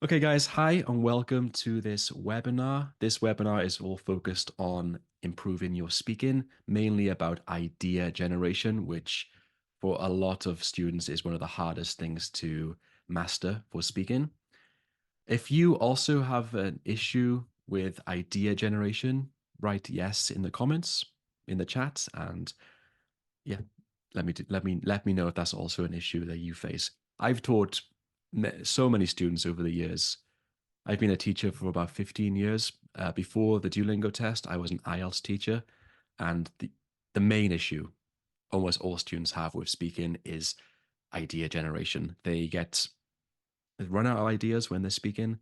Okay, guys, hi and welcome to this webinar. This webinar is all focused on improving your speaking, mainly about idea generation, which for a lot of students is one of the hardest things to master for speaking. If you also have an issue with idea generation, write yes in the comments, in the chat, and yeah, let me know if that's also an issue that you face. I've taught so many students over the years. I've been a teacher for about 15 years. Before the Duolingo test, I was an IELTS teacher. And the main issue almost all students have with speaking is idea generation. They run out of ideas when they're speaking,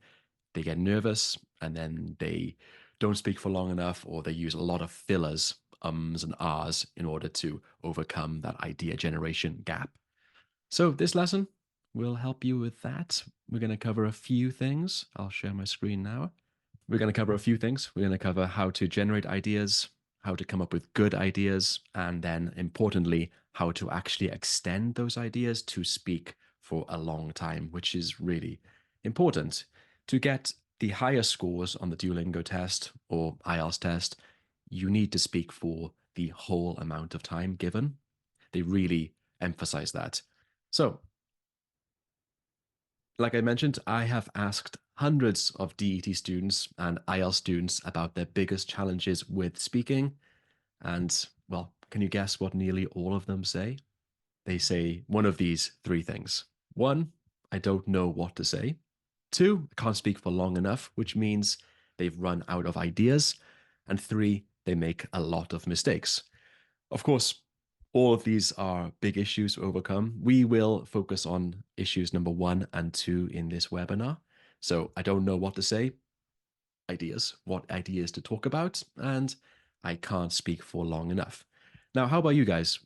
they get nervous, and then they don't speak for long enough, or they use a lot of fillers, ums and ahs, in order to overcome that idea generation gap. So this lesson will help you with that. We're going to cover a few things. I'll share my screen now. We're going to cover a few things. We're going to cover how to generate ideas, how to come up with good ideas, and then importantly, how to actually extend those ideas to speak for a long time, which is really important. To get the higher scores on the Duolingo test or IELTS test, you need to speak for the whole amount of time given. They really emphasize that. So, like I mentioned, I have asked hundreds of DET students and IELTS students about their biggest challenges with speaking. And, well, can you guess what nearly all of them say? They say one of these three things. One, I don't know what to say. Two, I can't speak for long enough, which means they've run out of ideas. And three, they make a lot of mistakes. Of course, all of these are big issues to overcome. We will focus on issues number 1 and 2 in this webinar. So I don't know what to say, ideas, what ideas to talk about, and I can't speak for long enough. Now, how about you guys?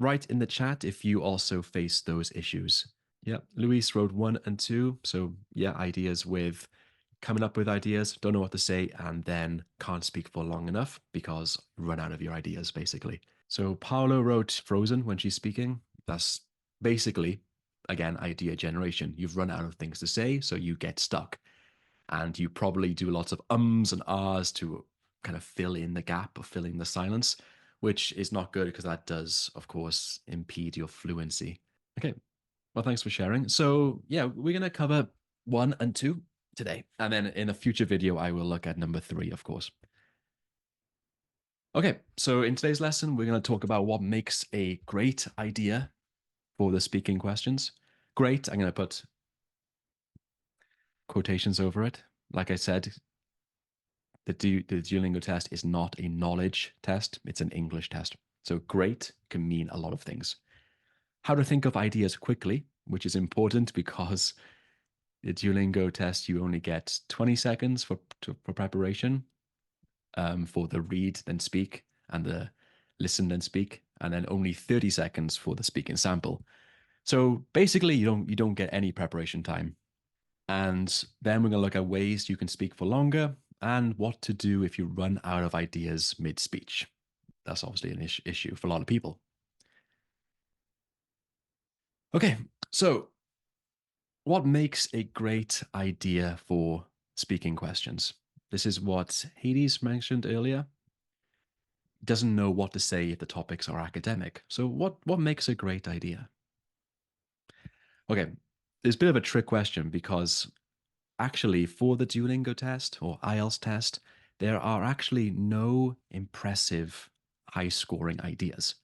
Write in the chat if you also face those issues. Yeah, Luis wrote 1 and 2. So yeah, ideas with coming up with ideas, don't know what to say, and then can't speak for long enough because run out of your ideas, basically. So Paolo wrote Frozen when she's speaking. That's basically, again, idea generation. You've run out of things to say, so you get stuck. And you probably do lots of ums and ahs to kind of fill in the gap or fill in the silence, which is not good because that does, of course, impede your fluency. Okay, well, thanks for sharing. So, yeah, we're going to cover 1 and 2 today. And then in a future video, I will look at number 3, of course. Okay, so in today's lesson, we're going to talk about what makes a great idea for the speaking questions. Great, I'm going to put quotations over it. Like I said, the Duolingo test is not a knowledge test, it's an English test. So great can mean a lot of things. How to think of ideas quickly, which is important because the Duolingo test, you only get 20 seconds for preparation, for the read, then speak, and the listen, then speak, and then only 30 seconds for the speaking sample. So basically, you don't get any preparation time. And then we're going to look at ways you can speak for longer and what to do if you run out of ideas mid-speech. That's obviously an issue for a lot of people. Okay, so what makes a great idea for speaking questions? This is what Hades mentioned earlier. Doesn't know what to say if the topics are academic. So what makes a great idea? Okay, it's a bit of a trick question because actually for the Duolingo test or IELTS test, there are actually no impressive high scoring ideas.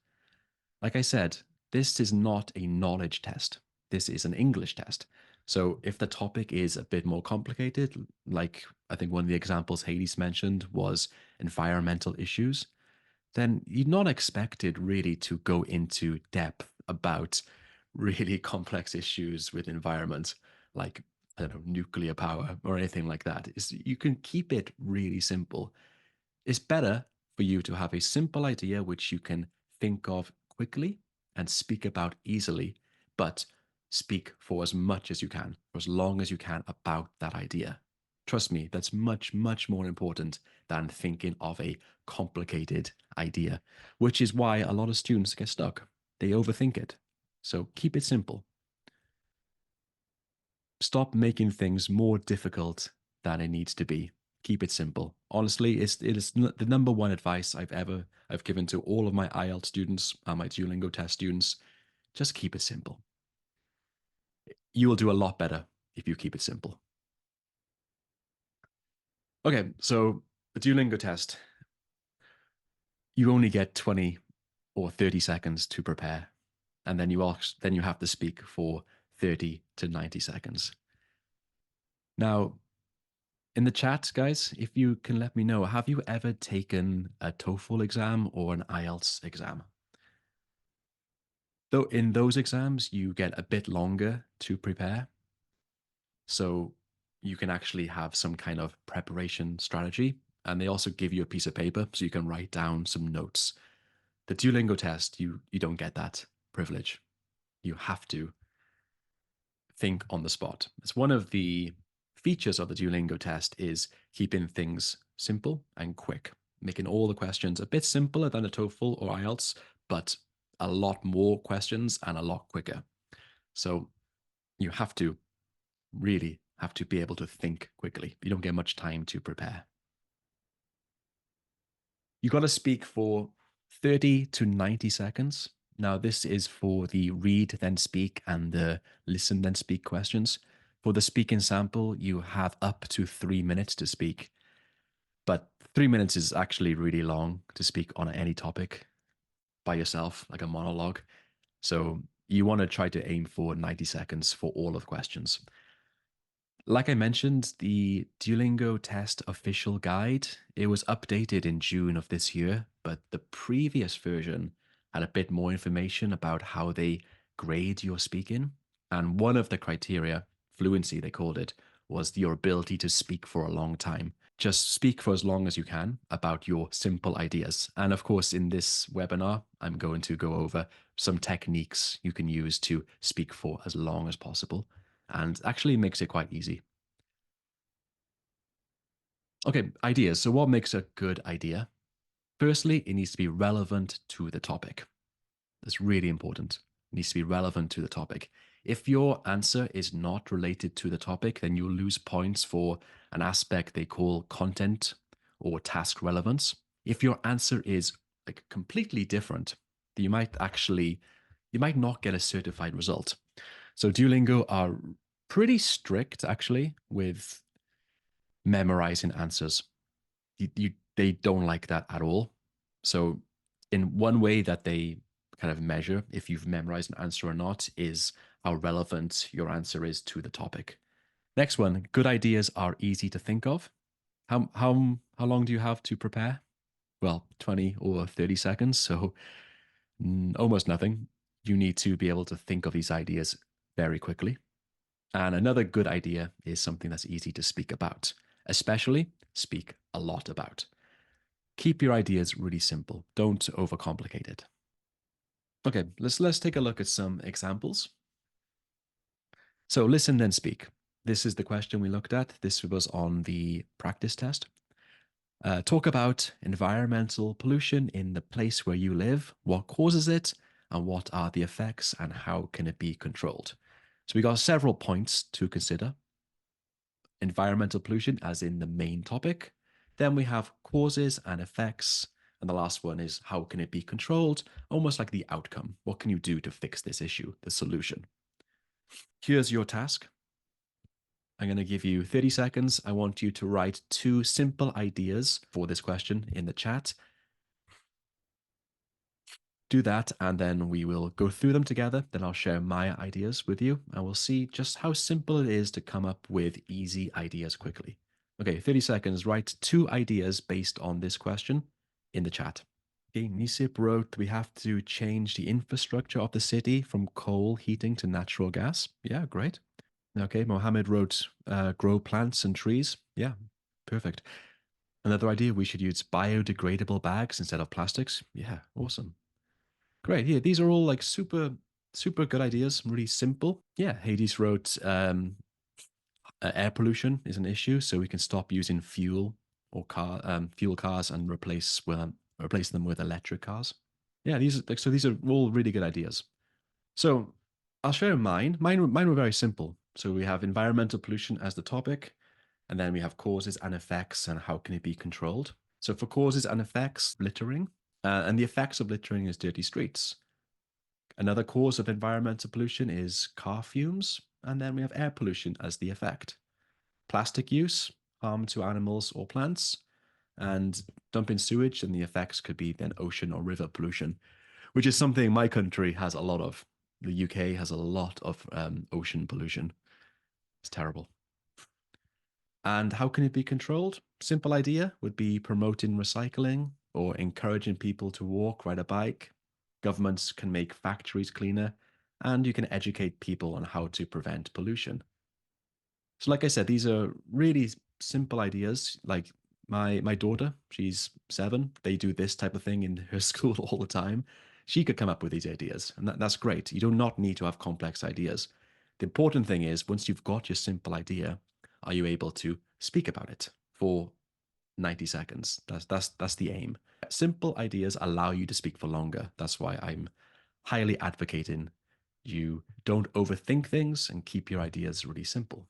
Like I said, this is not a knowledge test. This is an English test. So if the topic is a bit more complicated, like I think one of the examples Hades mentioned was environmental issues, then you're not expected really to go into depth about really complex issues with environment, like, I don't know, nuclear power or anything like that. You can keep it really simple. It's better for you to have a simple idea which you can think of quickly and speak about easily, but speak for as much as you can, for as long as you can about that idea. Trust me, that's much, much more important than thinking of a complicated idea, which is why a lot of students get stuck. They overthink it. So keep it simple. Stop making things more difficult than it needs to be. Keep it simple. Honestly, it is the number one advice I've given to all of my IELTS students and my Duolingo test students. Just keep it simple. You will do a lot better if you keep it simple. Okay, so the Duolingo test, you only get 20 or 30 seconds to prepare, and then you have to speak for 30 to 90 seconds. Now, in the chat, guys, if you can let me know, have you ever taken a TOEFL exam or an IELTS exam? Though in those exams, you get a bit longer to prepare. So you can actually have some kind of preparation strategy. And they also give you a piece of paper so you can write down some notes. The Duolingo test, you don't get that privilege. You have to think on the spot. It's one of the features of the Duolingo test is keeping things simple and quick, making all the questions a bit simpler than a TOEFL or IELTS, but a lot more questions and a lot quicker. So you really have to be able to think quickly. You don't get much time to prepare. You got to speak for 30 to 90 seconds. Now, this is for the read, then speak, and the listen, then speak questions. For the speaking sample, you have up to 3 minutes to speak. But 3 minutes is actually really long to speak on any topic by yourself, like a monologue. So you want to try to aim for 90 seconds for all of the questions. Like I mentioned, the Duolingo test official guide, it was updated in June of this year, but the previous version had a bit more information about how they grade your speaking. And one of the criteria, fluency they called it, was your ability to speak for a long time. Just speak for as long as you can about your simple ideas. And of course, in this webinar, I'm going to go over some techniques you can use to speak for as long as possible, and actually makes it quite easy. Okay, ideas. So what makes a good idea? Firstly, it needs to be relevant to the topic. That's really important. It needs to be relevant to the topic. If your answer is not related to the topic, then you'll lose points for an aspect they call content or task relevance. If your answer is like completely different, you might not get a certified result. So Duolingo are pretty strict actually with memorizing answers. They don't like that at all. So in one way that they kind of measure if you've memorized an answer or not is how relevant your answer is to the topic. Next one, good ideas are easy to think of. How long do you have to prepare? Well, 20 or 30 seconds, so almost nothing. You need to be able to think of these ideas very quickly. And another good idea is something that's easy to speak about, especially speak a lot about. Keep your ideas really simple. Don't overcomplicate it. Okay, let's take a look at some examples. So listen, then speak. This is the question we looked at. This was on the practice test. Talk about environmental pollution in the place where you live, what causes it, and what are the effects, and how can it be controlled. So we got several points to consider. Environmental pollution as in the main topic. Then we have causes and effects. And the last one is how can it be controlled? Almost like the outcome. What can you do to fix this issue, the solution? Here's your task. I'm going to give you 30 seconds. I want you to write 2 simple ideas for this question in the chat. Do that, and then we will go through them together. Then I'll share my ideas with you, and we'll see just how simple it is to come up with easy ideas quickly. Okay, 30 seconds. Write 2 ideas based on this question in the chat. Okay, Nisip wrote, we have to change the infrastructure of the city from coal heating to natural gas. Yeah, great. Okay, Mohammed wrote, grow plants and trees. Yeah, perfect. Another idea, we should use biodegradable bags instead of plastics. Yeah, awesome. Great. Yeah, these are all like super good ideas, really simple. Yeah, Hades wrote air pollution is an issue, so we can stop using fuel cars and replace them with electric cars. Yeah, these are all really good ideas. So I'll share mine. Mine were very simple. So we have environmental pollution as the topic, and then we have causes and effects and how can it be controlled. So for causes and effects, littering, and the effects of littering is dirty streets. Another cause of environmental pollution is car fumes, and then we have air pollution as the effect. Plastic use, harm to animals or plants, and dumping sewage, and the effects could be then ocean or river pollution, which is something my country has a lot of. The UK has a lot of ocean pollution. It's terrible. And how can it be controlled? Simple idea would be promoting recycling or encouraging people to walk, ride a bike. Governments can make factories cleaner, and you can educate people on how to prevent pollution. So, like I said, these are really simple ideas. Like my daughter, she's 7. They do this type of thing in her school all the time. She could come up with these ideas, and that's great. You do not need to have complex ideas. The important thing is once you've got your simple idea, are you able to speak about it for 90 seconds? That's the aim. Simple ideas allow you to speak for longer. That's why I'm highly advocating you don't overthink things and keep your ideas really simple.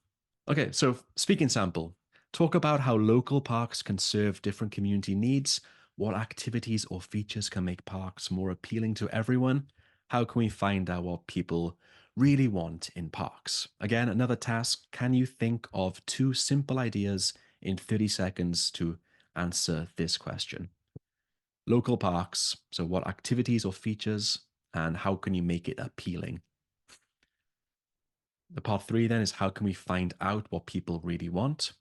Okay, so speaking sample, talk about how local parks can serve different community needs, what activities or features can make parks more appealing to everyone, how can we find out what people really want in parks? Again, another task, can you think of 2 simple ideas in 30 seconds to answer this question? Local parks, so what activities or features, and how can you make it appealing? The part 3 then is how can we find out what people really want?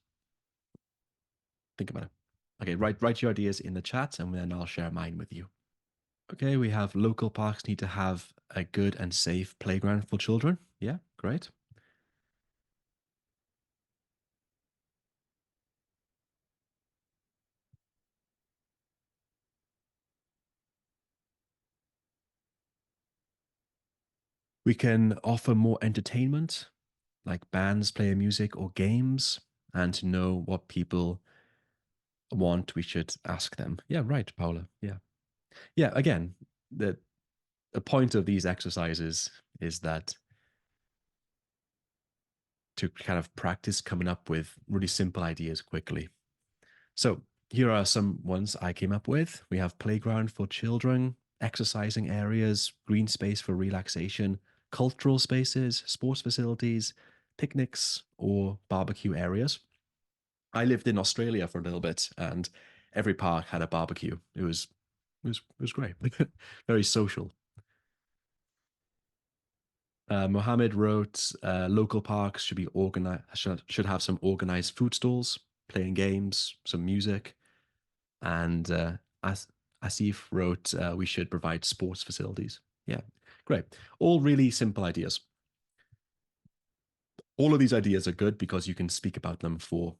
Think about it. Okay, write your ideas in the chat and then I'll share mine with you. Okay, we have local parks need to have a good and safe playground for children. Yeah, great. We can offer more entertainment, like bands playing music or games, and to know what people want, we should ask them. Yeah, right, Paula. Yeah. Yeah, again, the point of these exercises is that to kind of practice coming up with really simple ideas quickly. So here are some ones I came up with. We have playground for children, exercising areas, green space for relaxation, cultural spaces, sports facilities, picnics, or barbecue areas. I lived in Australia for a little bit, and every park had a barbecue. It was great, very social. Mohammed wrote, local parks should be organized, should have some organized food stalls, playing games, some music, and As Asif wrote, we should provide sports facilities. Yeah, great. All really simple ideas. All of these ideas are good because you can speak about them for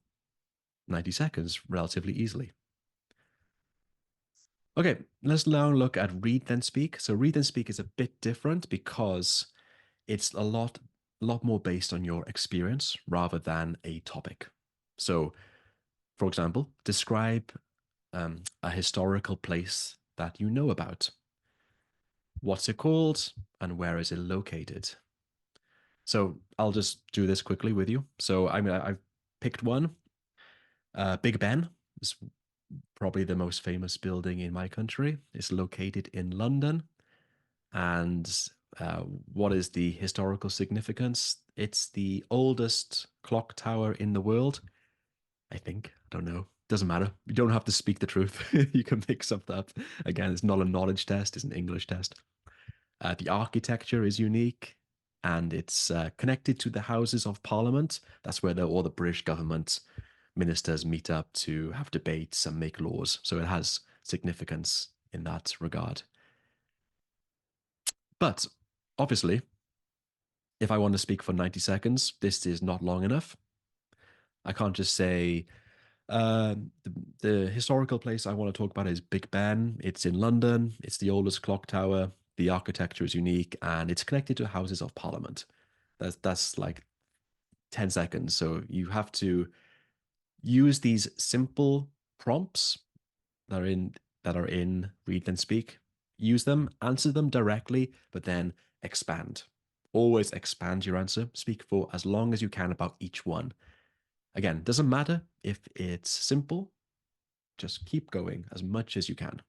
90 seconds relatively easily. Okay, let's now look at read then speak. So read then speak is a bit different because it's a lot more based on your experience rather than a topic. So, for example, describe a historical place that you know about. What's it called and where is it located? So I'll just do this quickly with you. So I've picked one. Big Ben is probably the most famous building in my country. It's located in London. And what is the historical significance? It's the oldest clock tower in the world, I think. I don't know. Doesn't matter. You don't have to speak the truth. You can make something up. Again, it's not a knowledge test, it's an English test. The architecture is unique and it's connected to the Houses of Parliament. That's where all the British government ministers meet up to have debates and make laws. So it has significance in that regard. But obviously, if I want to speak for 90 seconds, this is not long enough. I can't just say, uh, the historical place I want to talk about is Big Ben. It's in London. It's the oldest clock tower. The architecture is unique and it's connected to Houses of Parliament. That's like 10 seconds. So you have to use these simple prompts that are in Read Then Speak. Use them, answer them directly, but then expand. Always expand your answer. Speak for as long as you can about each one. Again, doesn't matter if it's simple, just keep going as much as you can.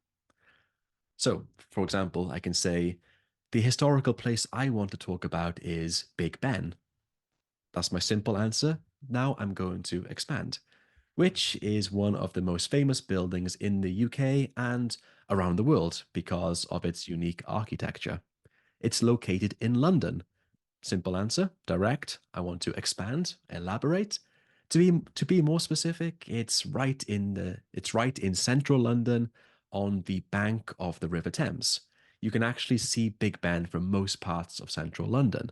So, for example, I can say, the historical place I want to talk about is Big Ben. That's my simple answer. Now I'm going to expand, which is one of the most famous buildings in the UK and around the world because of its unique architecture. It's located in London. Simple answer, direct. I want to expand, elaborate. To be more specific, it's right in central London on the bank of the River Thames. You can actually see Big Ben from most parts of central London.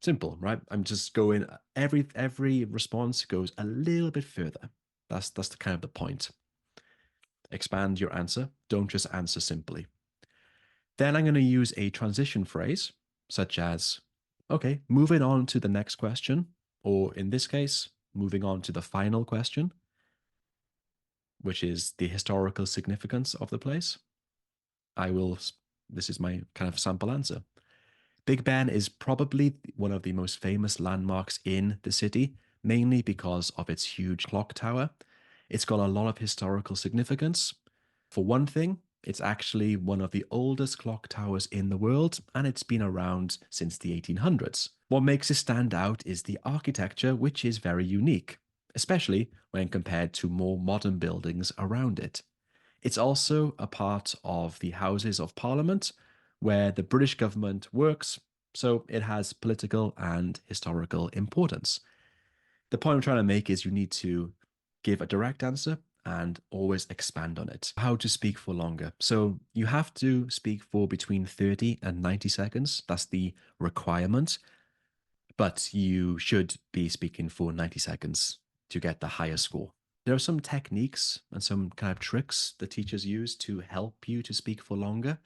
Simple, right? I'm just going every response goes a little bit further. That's the kind of the point. Expand your answer. Don't just answer simply. Then I'm going to use a transition phrase, such as, okay, moving on to the next question, or in this case, moving on to the final question, which is the historical significance of the place. This is my kind of sample answer. Big Ben is probably one of the most famous landmarks in the city, mainly because of its huge clock tower. It's got a lot of historical significance. For one thing, it's actually one of the oldest clock towers in the world, and it's been around since the 1800s. What makes it stand out is the architecture, which is very unique, especially when compared to more modern buildings around it. It's also a part of the Houses of Parliament, where the British government works, so it has political and historical importance. The point I'm trying to make is you need to give a direct answer and always expand on it. How to speak for longer. So you have to speak for between 30 and 90 seconds. That's the requirement, but you should be speaking for 90 seconds to get the higher score. There are some techniques and some kind of tricks that teachers use to help you to speak for longer.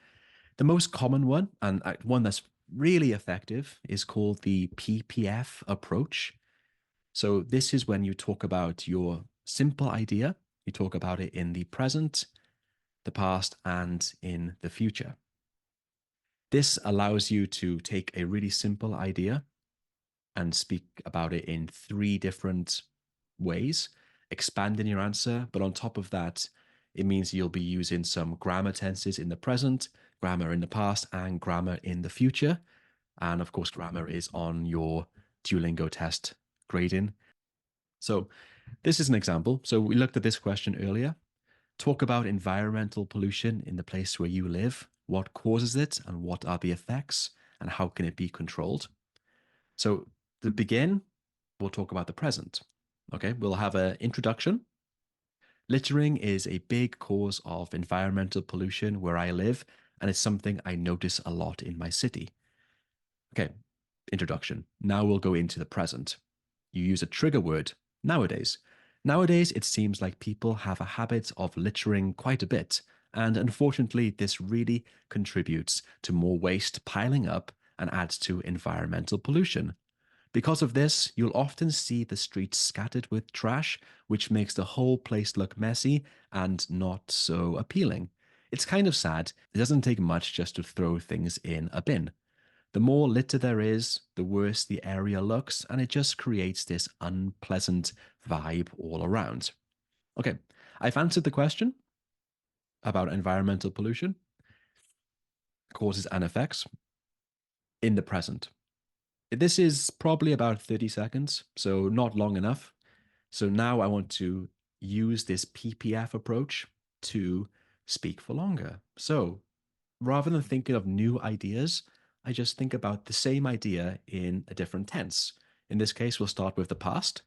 The most common one, and one that's really effective, is called the PPF approach. So, this is when you talk about your simple idea, you talk about it in the present, the past, and in the future. This allows you to take a really simple idea and speak about it in three different ways, expanding your answer. But on top of that, it means you'll be using some grammar tenses in the present, grammar in the past, and grammar in the future. And of course, grammar is on your Duolingo test grading. So, this is an example. So, we looked at this question earlier. Talk about environmental pollution in the place where you live. What causes it, and what are the effects, and how can it be controlled? So, to begin, we'll talk about the present. Okay, we'll have an introduction. Littering is a big cause of environmental pollution where I live, and it's something I notice a lot in my city. Okay, introduction. Now we'll go into the present. You use a trigger word, nowadays. Nowadays, it seems like people have a habit of littering quite a bit, and unfortunately, this really contributes to more waste piling up and adds to environmental pollution. Because of this, you'll often see the streets scattered with trash, which makes the whole place look messy and not so appealing. It's kind of sad. It doesn't take much just to throw things in a bin. The more litter there is, the worse the area looks, and it just creates this unpleasant vibe all around. Okay, I've answered the question about environmental pollution, causes and effects in the present. This is probably about 30 seconds, so not long enough. So now I want to use this PPF approach to speak for longer. So rather than thinking of new ideas, I just think about the same idea in a different tense. In this case, we'll start with the past.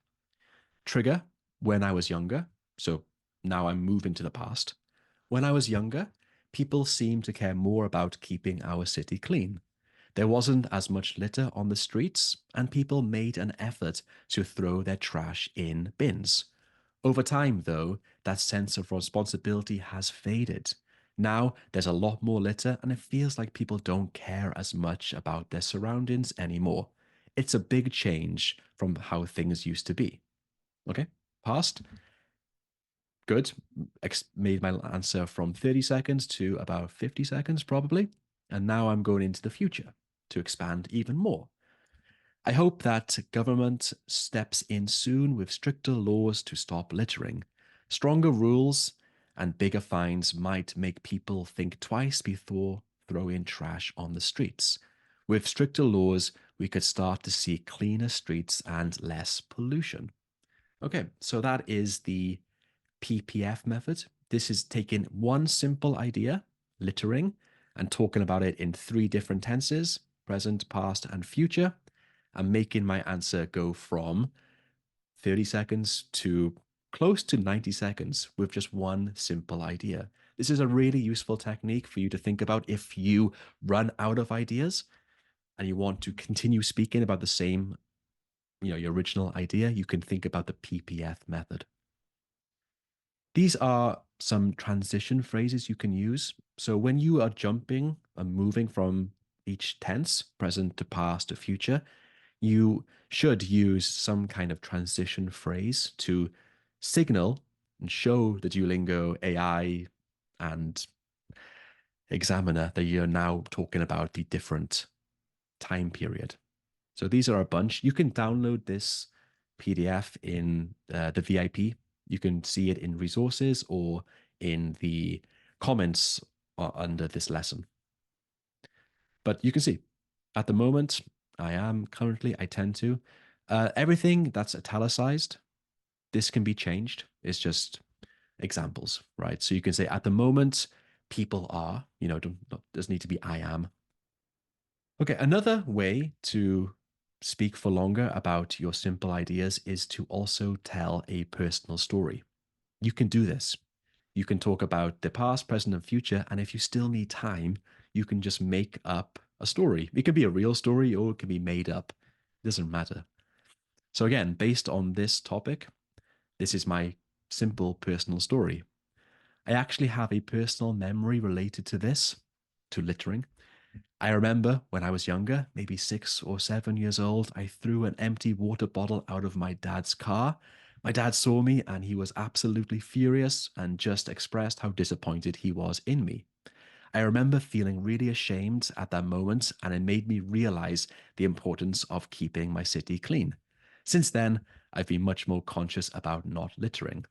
Trigger, when I was younger. So now I'm moving to the past. When I was younger, people seemed to care more about keeping our city clean. There wasn't as much litter on the streets, and people made an effort to throw their trash in bins. Over time, though, that sense of responsibility has faded. Now there's a lot more litter, and it feels like people don't care as much about their surroundings anymore. It's a big change from how things used to be. Okay, past. Good. Made my answer from 30 seconds to about 50 seconds, probably. And now I'm going into the future. to expand even more. I hope that government steps in soon with stricter laws to stop littering. Stronger rules and bigger fines might make people think twice before throwing trash on the streets. With stricter laws, we could start to see cleaner streets and less pollution. Okay, so that is the PPF method. This is taking one simple idea, littering, and talking about it in three different tenses, present, past, and future, and making my answer go from 30 seconds to close to 90 seconds with just one simple idea. This is a really useful technique for you to think about if you run out of ideas and you want to continue speaking about the same, your original idea. You can think about the PPF method. These are some transition phrases you can use. So when you are jumping and moving from each tense, present to past to future, you should use some kind of transition phrase to signal and show the Duolingo AI and examiner that you're now talking about the different time period. So these are a bunch. You can download this PDF in the VIP. You can see it in resources or in the comments under this lesson. But you can see at the moment, I tend to. Everything that's italicized, this can be changed. It's just examples, right? So you can say at the moment, people are, doesn't need to be I am. Okay, another way to speak for longer about your simple ideas is to also tell a personal story. You can do this. You can talk about the past, present, and future. And if you still need time, you can just make up a story. It can be a real story or it can be made up. It doesn't matter. So, again, based on this topic, this is my simple personal story. I actually have a personal memory related to this, to littering. I remember when I was younger, maybe 6 or 7 years old, I threw an empty water bottle out of my dad's car. My dad saw me and he was absolutely furious and just expressed how disappointed he was in me. I remember feeling really ashamed at that moment, and it made me realize the importance of keeping my city clean. Since then, I've been much more conscious about not littering.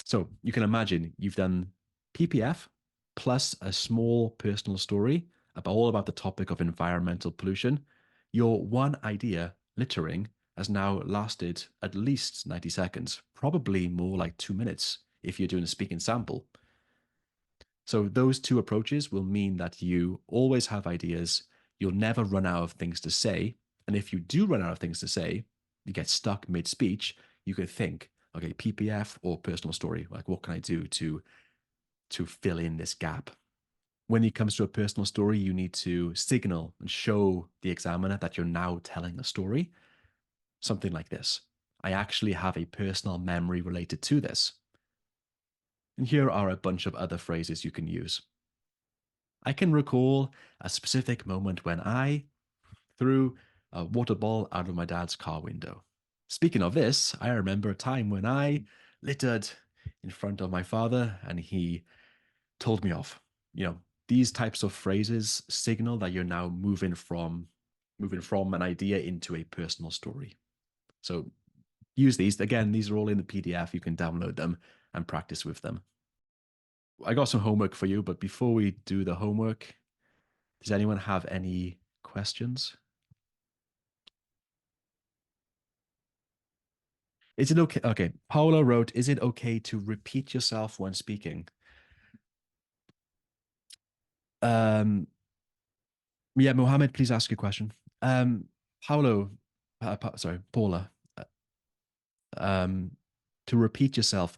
So you can imagine you've done PPF plus a small personal story all about the topic of environmental pollution. Your one idea, littering, has now lasted at least 90 seconds, probably more like 2 minutes if you're doing a speaking sample. So those two approaches will mean that you always have ideas, you'll never run out of things to say. And if you do run out of things to say, you get stuck mid-speech, you could think, okay, PPF or personal story, like what can I do to fill in this gap? When it comes to a personal story, you need to signal and show the examiner that you're now telling a story. Something like this. I actually have a personal memory related to this. And here are a bunch of other phrases you can use. I can recall a specific moment when I threw a water ball out of my dad's car window. Speaking of this, I remember a time when I littered in front of my father and he told me off. These types of phrases signal that you're now moving from an idea into a personal story. So use these. Again, these are all in the PDF. You can download them and practice with them. I got some homework for you, but before we do the homework, does anyone have any questions? Is it okay? Okay. Paolo wrote, is it okay to repeat yourself when speaking? Um, yeah, Mohammed, please ask your question. Paolo, sorry, Paula, uh, um, to repeat yourself.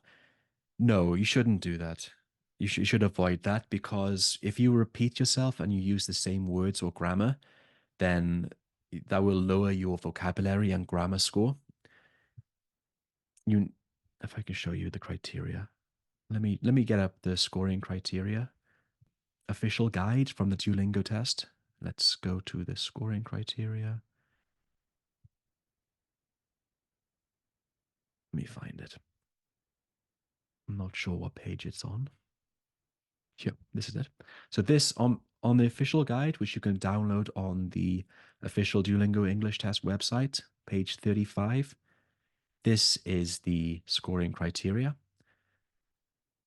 No, you shouldn't do that. You should avoid that because if you repeat yourself and you use the same words or grammar, then that will lower your vocabulary and grammar score. You, if I can show you the criteria, let me get up the scoring criteria. Official guide from the Duolingo test. Let's go to the scoring criteria. Let me find it. I'm not sure what page it's on. Here, this is it. So this on the official guide, which you can download on the official Duolingo English Test website, page 35. This is the scoring criteria.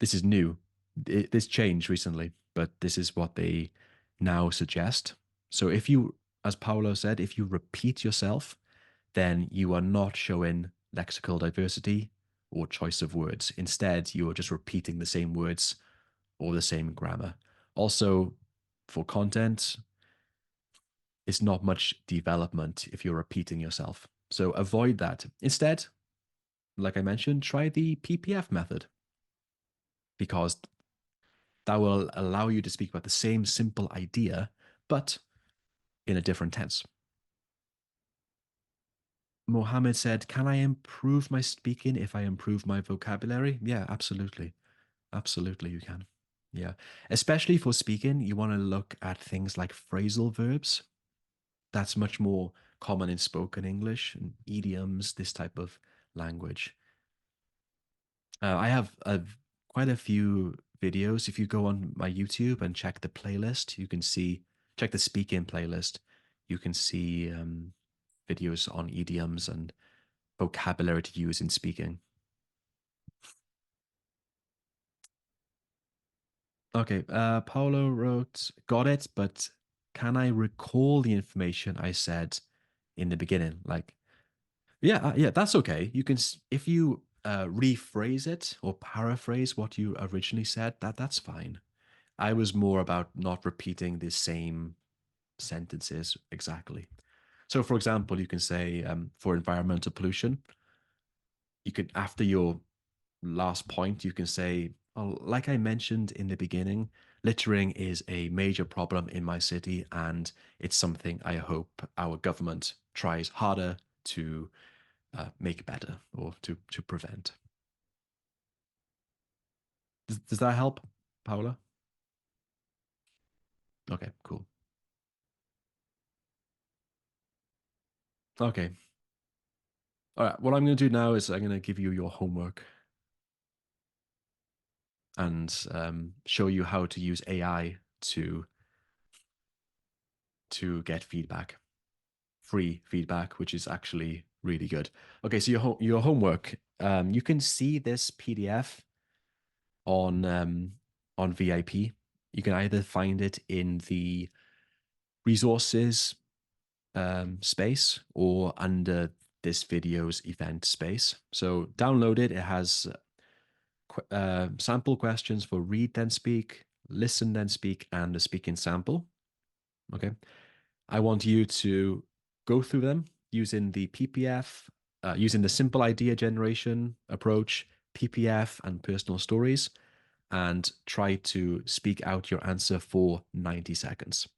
This is new. This changed recently, but this is what they now suggest. So if you, as Paolo said, if you repeat yourself, then you are not showing lexical diversity or choice of words. Instead, you are just repeating the same words or the same grammar. Also, for content, it's not much development if you're repeating yourself. So avoid that. Instead, like I mentioned, try the PPF method because that will allow you to speak about the same simple idea, but in a different tense. Mohammed said, can I improve my speaking if I improve my vocabulary? Yeah, absolutely. Absolutely, you can. Yeah. Especially for speaking, you want to look at things like phrasal verbs. That's much more common in spoken English and idioms, this type of language. I have quite a few videos. If you go on my YouTube and check the playlist, you can see, check the speaking playlist, you can see videos on idioms and vocabulary to use in speaking. Okay, Paolo wrote, got it, but can I recall the information I said in the beginning? Like, yeah, yeah, that's okay. You can, if you rephrase it or paraphrase what you originally said, that's fine. I was more about not repeating the same sentences exactly. So, for example, you can say for environmental pollution, you could, after your last point, you can say, oh, like I mentioned in the beginning, littering is a major problem in my city, and it's something I hope our government tries harder to make better or to prevent. Does that help, Paula? Okay, cool. Okay. All right. What I'm going to do now is I'm going to give you your homework and show you how to use AI to get feedback, free feedback, which is actually really good. Okay, so your homework, you can see this PDF on VIP. You can either find it in the resources space or under this video's event space. So download it. It has sample questions for read then speak, listen then speak, and the speaking sample. Okay. I want you to go through them using the PPF, using the simple idea generation approach, PPF, and personal stories, and try to speak out your answer for 90 seconds.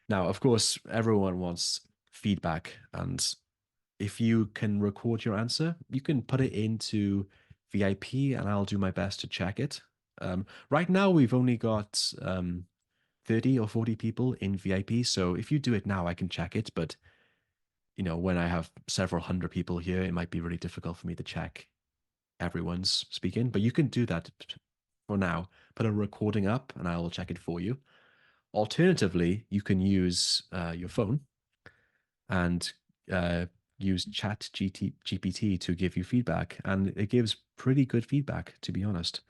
Now, of course, everyone wants feedback, and if you can record your answer, you can put it into VIP and I'll do my best to check it. Right now, we've only got 30 or 40 people in VIP. So if you do it now, I can check it. But, you know, when I have several hundred people here, it might be really difficult for me to check everyone's speaking. But you can do that for now. Put a recording up and I will check it for you. Alternatively, you can use your phone and use GPT to give you feedback. And it gives pretty good feedback, to be honest.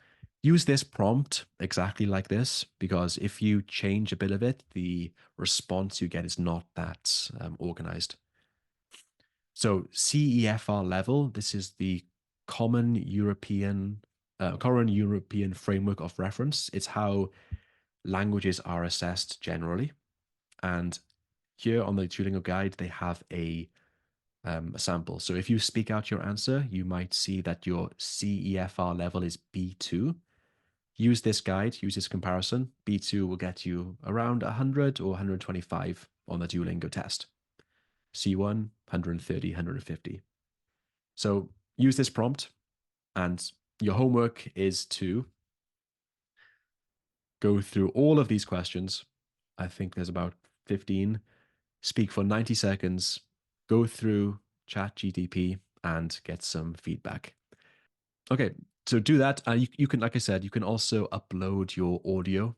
Use this prompt exactly like this, because if you change a bit of it, the response you get is not that organized. So CEFR level, this is the common European framework of reference. It's how languages are assessed generally. And here on the Duolingo guide, they have a sample. So if you speak out your answer, you might see that your CEFR level is B2. Use this guide, use this comparison. B2 will get you around 100 or 125 on the Duolingo test. C1, 130, 150. So use this prompt, and your homework is to go through all of these questions. I think there's about 15. Speak for 90 seconds, go through ChatGPT and get some feedback. Okay, So do that. You can, like I said, you can also upload your audio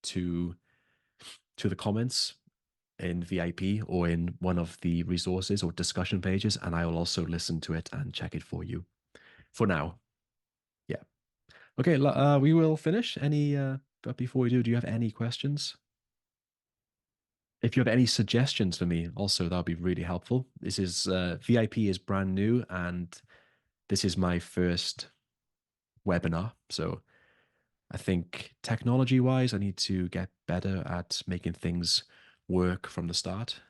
to the comments in VIP or in one of the resources or discussion pages, and I will also listen to it and check it for you. For now, yeah. Okay, we will finish. But before we do you have any questions? If you have any suggestions for me, also that would be really helpful. This is VIP is brand new, and this is my first webinar, so I think technology wise, I need to get better at making things work from the start.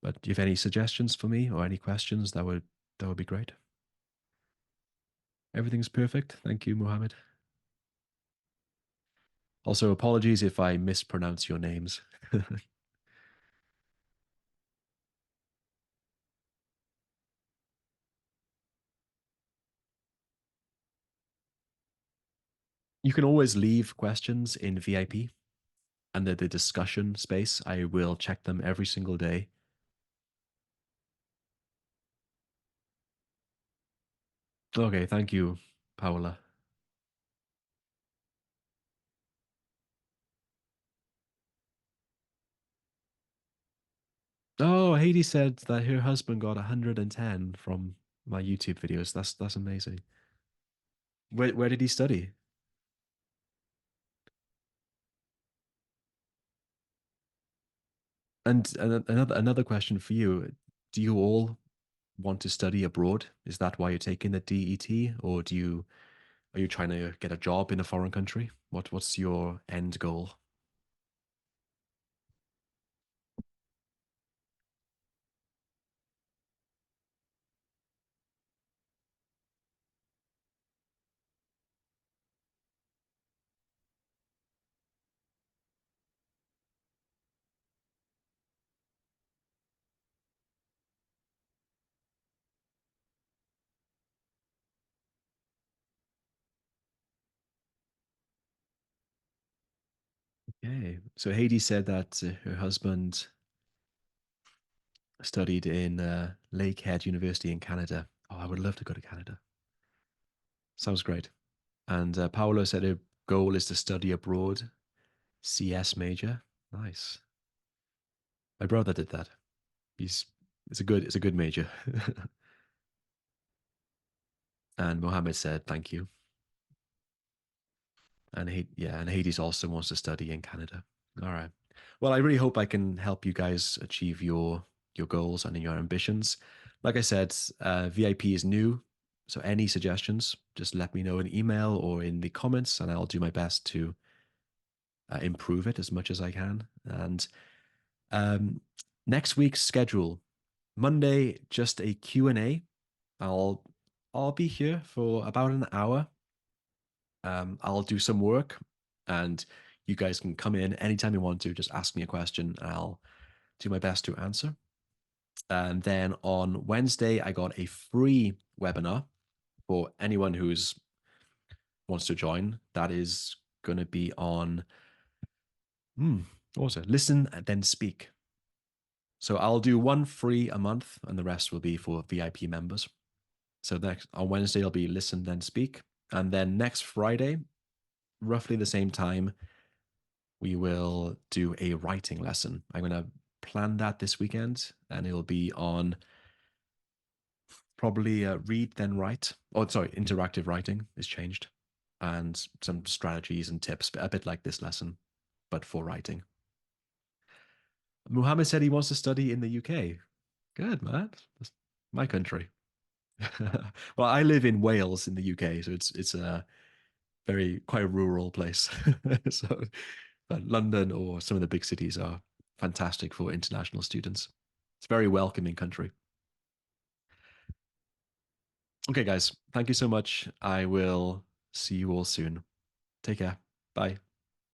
But do you have any suggestions for me or any questions? That would be great. Everything's perfect. Thank you, Mohammed. Also, apologies if I mispronounce your names. You can always leave questions in VIP under the discussion space. I will check them every single day. Okay, thank you, Paola. Oh, Haiti said that her husband got 110 from my YouTube videos. That's amazing. Where did he study? And another question for you. Do you all want to study abroad? Is that why you're taking the DET, or are you trying to get a job in a foreign country? What's your end goal? Okay. So Haiti said that her husband studied in Lakehead University in Canada. Oh, I would love to go to Canada. Sounds great. And Paolo said her goal is to study abroad, CS major. Nice. My brother did that. He's it's a good major. And Mohammed said thank you. And Hades also wants to study in Canada. All right. Well, I really hope I can help you guys achieve your goals and your ambitions. Like I said, VIP is new, so any suggestions, just let me know in email or in the comments, and I'll do my best to improve it as much as I can. And um, next week's schedule, Monday, just a Q&A. I'll I'll be here for about an hour. I'll do some work, and you guys can come in anytime you want to. Just ask me a question, and I'll do my best to answer. And then on Wednesday, I got a free webinar for anyone who's wants to join. That is going to be on also listen and then speak. So I'll do one free a month, and the rest will be for VIP members. So next on Wednesday, it'll be listen then speak, and then next Friday, roughly the same time, we will do a writing lesson. I'm going to plan that this weekend, and it'll be on probably read then write. Oh, sorry, interactive writing is changed, and some strategies and tips, a bit like this lesson, but for writing. Muhammad said he wants to study in the UK. Good, man. That's my country. Well, I live in Wales in the UK, so it's a very quite a rural place. So, but London or some of the big cities are fantastic for international students. It's a very welcoming country. Okay, guys, thank you so much. I will see you all soon. Take care. Bye.